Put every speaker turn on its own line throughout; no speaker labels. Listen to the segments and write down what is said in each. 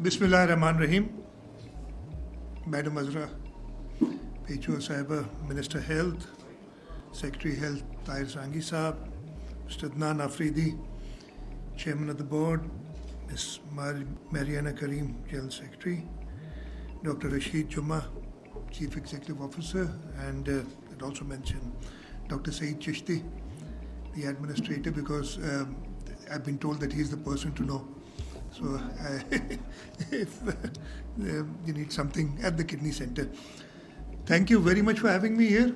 Bismillahirrahmanirrahim. Madam Azra Pecho Sahiba, Minister Health, Secretary Health Tahir Sangi Saab, Mr. Adnan Afridi, Chairman of the Board, Ms. Mariana Karim, General Secretary, Dr. Rashid Juma, Chief Executive Officer, and I'd also mention Dr. Saeed Chishti, the Administrator, because I've been told that he's the person to know. So if you need something at the Kidney Center. Thank you very much for having me here.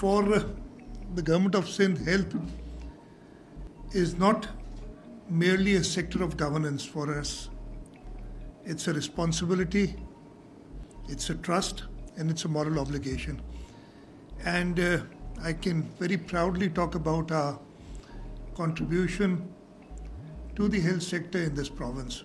for the government of Sindh, health is not merely a sector of governance for us. It's a responsibility, it's a trust, and it's a moral obligation. And I can very proudly talk about our contribution to the health sector in this province.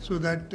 so that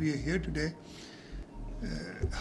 we are here today.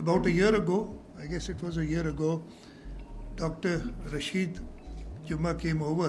About a year ago, I guess it was a year ago, Dr. Rashid Juma came over.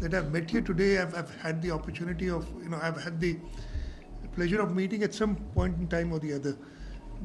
that I've met here today, I've had the opportunity of, I've had the pleasure of meeting at some point in time or the other.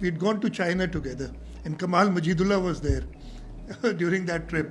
we'd gone to China together and Kamal Majidullah was there during that trip.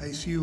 ICU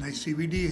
NICVD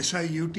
SIUT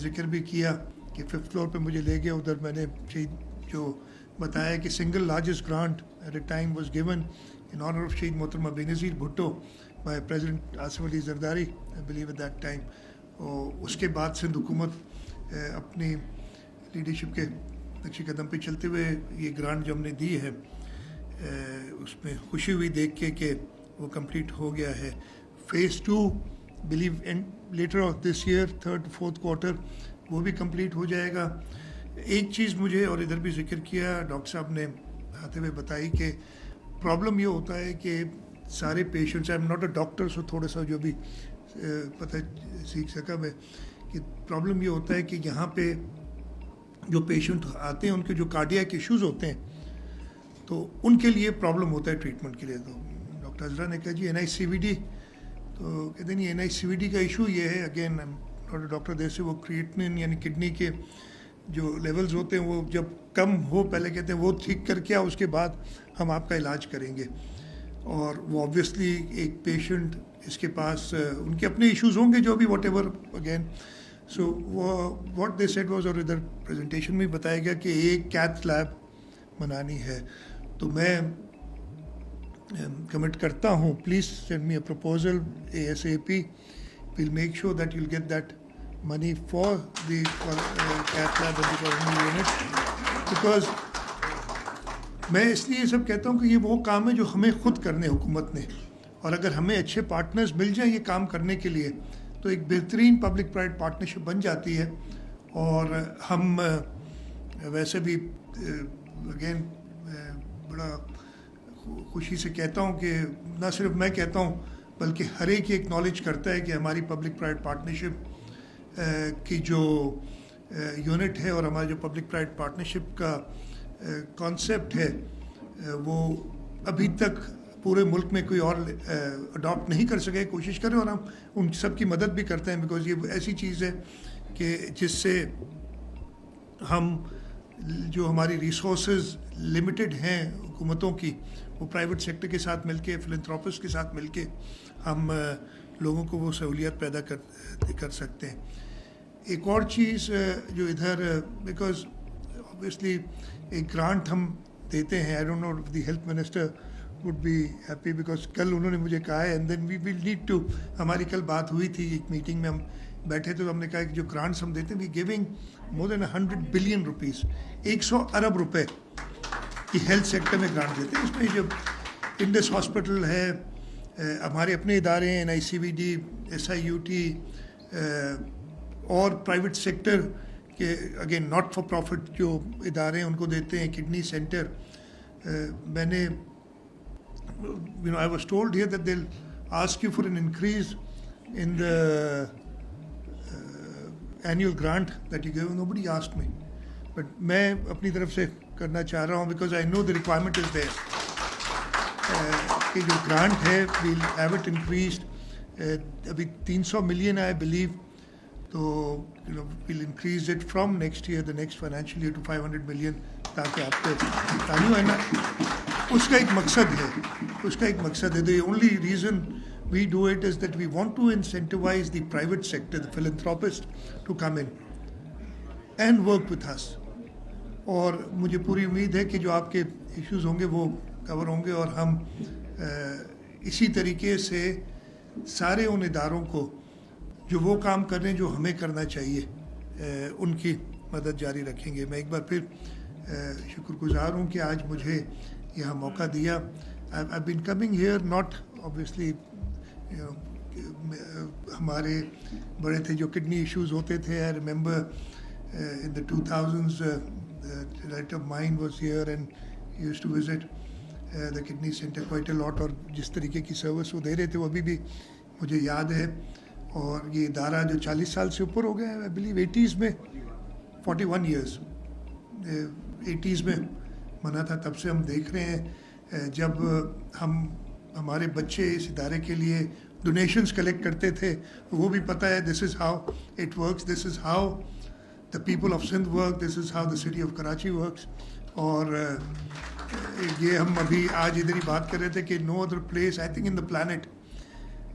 ذکر بھی کیا کہ 5th floor پہ مجھے لے گیا. ادھر میں نے شہید جو بتایا کہ single largest grant at a time was given in honour of شہید محترمہ Benazir Bhutto by president Asif Ali Zardari I believe at that time. اس کے بعد سندھ حکومت اپنی لیڈرشپ کے نقش قدم پہ چلتے ہوئے یہ گرانٹ جو ہم نے دی ہے اس میں خوشی ہوئی دیکھ کے کہ وہ کمپلیٹ ہو گیا ہے. فیز 2 بلیو لیٹر آف دس ایئر 3rd 4th کوارٹر وہ بھی کمپلیٹ ہو جائے گا. ایک چیز مجھے اور ادھر بھی ذکر کیا ڈاکٹر صاحب نے آتے ہوئے بتائی کہ پرابلم یہ ہوتا ہے کہ سارے patients I am not a doctor so تھوڑا سا جو بھی پتہ سیکھ سکا میں کہ پرابلم یہ ہوتا ہے کہ یہاں پہ جو پیشنٹ آتے ہیں ان کے جو کارڈیاک ایشوز ہوتے ہیں تو ان کے لیے پرابلم ہوتا ہے ٹریٹمنٹ کے لیے. تو ڈاکٹر اضرا نے کہا جی NICVD تو کہتے ہیں نہیں NICVD کا ایشو یہ ہے اگین ڈاکٹر دیر سے وہ کریٹنن یعنی کڈنی کے جو لیولز ہوتے ہیں وہ جب کم ہو پہلے کہتے ہیں وہ ٹھیک کر کے اس کے بعد ہم آپ کا علاج کریں گے. اور وہ آبویسلی ایک پیشنٹ اس کے پاس ان کے اپنے ایشوز ہوں گے جو بھی what ever again. So what they said was اور ادھر پریزنٹیشن میں بتایا گیا کہ ایک کیتھ لیب بنانی ہے. تو میں کمٹ کرتا ہوں please send me a proposal ASAP. Well make sure that you get that money for the cath lab and the coronary unit because میں اس لیے یہ سب کہتا ہوں کہ یہ وہ کام ہے جو ہمیں خود کرنے حکومت نے, اور اگر ہمیں اچھے پارٹنرز مل جائیں یہ کام کرنے کے لیے تو ایک بہترین پبلک پرائیویٹ پارٹنرشپ بن جاتی ہے. اور ہم ویسے بھی اگین بڑا خوشی سے کہتا ہوں کہ نہ صرف میں کہتا ہوں بلکہ ہر ایک ایکنالج کرتا ہے کہ ہماری پبلک پرائیویٹ پارٹنرشپ کی جو یونٹ ہے اور ہمارا جو پبلک پرائیویٹ پارٹنرشپ کا کانسیپٹ ہے وہ ابھی تک پورے ملک میں کوئی اور اڈاپٹ نہیں کر سکے. کوشش کریں اور ہم ان سب کی مدد بھی کرتے ہیں بیکاز یہ ایسی چیز ہے کہ جس سے ہم جو ہماری ریسورسز لمیٹڈ ہیں حکومتوں کی وہ پرائیویٹ سیکٹر کے ساتھ مل کے فلنتھراپسٹ کے ساتھ مل کے ہم لوگوں کو وہ سہولیات پیدا کر سکتے ہیں. ایک اور چیز جو ادھر بیکاز اوبیسلی ایک گرانٹ ہم دیتے ہیں I don't know the health minister would be happy because کل انہوں نے مجھے کہا ہے and then we will need to ہماری کل بات ہوئی تھی ایک میٹنگ میں ہم بیٹھے تو ہم نے کہا کہ جو گرانٹس ہم دیتے ہیں وی گیونگ مور دین 100 بلین روپیز 100 ارب روپے کی ہیلتھ سیکٹر میں گرانٹ دیتے ہیں. اس میں جو انڈس ہاسپٹل ہے ہمارے اپنے ادارے ہیں NICVD SIUT اور پرائیویٹ سیکٹر کے اگین ناٹ فار پروفٹ جو ادارے ہیں ان کو دیتے ہیں. کڈنی سینٹر میں نے I was told here that they'll ask you for an increase in the annual grant that you give. Nobody asked me but میں اپنی طرف سے کرنا چاہ رہا ہوں because I know the requirement is there. کہ جو گرانٹ ہے we'll have it increased. ابھی 300 ملین I believe تو we'll increase it from next year the next financial year to 500 million تاکہ آپ کو تعلیم ہے نا. اس کا ایک مقصد ہے the only reason we do it is that we want to incentivize the private sector, the philanthropists to come in and work with us. اور مجھے پوری امید ہے کہ جو آپ کے ایشوز ہوں گے وہ کور ہوں گے اور ہم اسی طریقے سے سارے ان اداروں کو جو وہ کام کر رہے ہیں جو ہمیں کرنا چاہیے ان کی مدد جاری رکھیں گے. میں ایک بار پھر شکر گزار ہوں کہ آج مجھے یہاں موقع دیا. I've been coming here not obviously ہمارے بڑے تھے جو کڈنی ایشوز ہوتے تھے. I remember in the 2000s a relative of mine was here and he used to visit the kidney center quite a lot اور جس طریقے کی سروس وہ دے رہے تھے وہ ابھی بھی مجھے یاد ہے. اور یہ ادارہ جو 40 سال سے اوپر ہو گیا ہے I believe 80s میں 41 years 80s میں بنا تھا. تب سے ہم دیکھ رہے ہیں جب ہمارے بچے اس ادارے کے لیے ڈونیشنز کلیکٹ کرتے تھے وہ بھی پتہ ہے this is how it works, this is how the people of Sindh work, this is how the city of Karachi works. اور یہ ہم ابھی آج ادھر ہی بات کر رہے تھے کہ no other place I think in the planet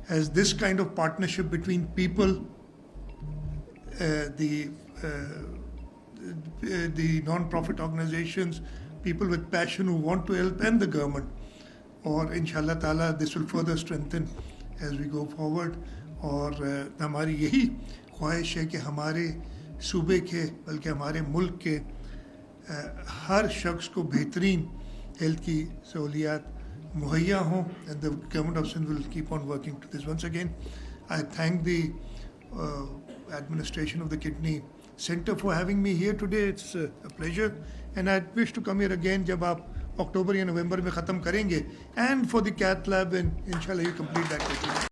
has this kind of partnership between people the non-profit organizations, people with passion who want to help, and the government. اور انشاءاللہ تعالیٰ this will further strengthen as we go forward. اور ہماری یہی خواہش ہے کہ ہمارے صوبے کے بلکہ ہمارے ملک کے ہر شخص کو بہترین ہیلتھ کی سہولیات مہیا ہوں. and the government of Sindh will keep on working to this. Once again, I thank the administration of the Kidney Center for having me here today. It's a pleasure, and I wish to come here again جب آپ اکتوبر یا نومبر میں ختم کریں گے, and for the cath lab, and inshallah you complete that.